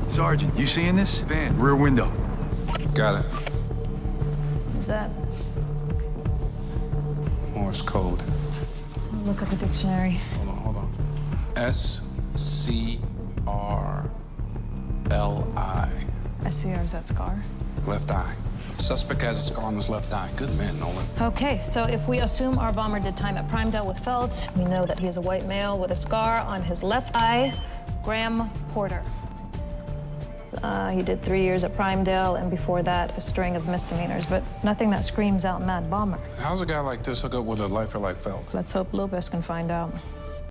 Sergeant, you seeing this? Van, rear window. Got it. Is that? Morse code. Look at the dictionary. Hold on. SCRLI. SCR, is that scar? Left eye. Suspect has a scar on his left eye. Good man, Nolan. Okay, so if we assume our bomber did time at Primedale with felt, we know that he is a white male with a scar on his left eye, Graham Porter. He did 3 years at Primedale, and before that, a string of misdemeanors, but nothing that screams out mad bomber. How's a guy like this hook up with a lifer like Felt? Let's hope Lopez can find out.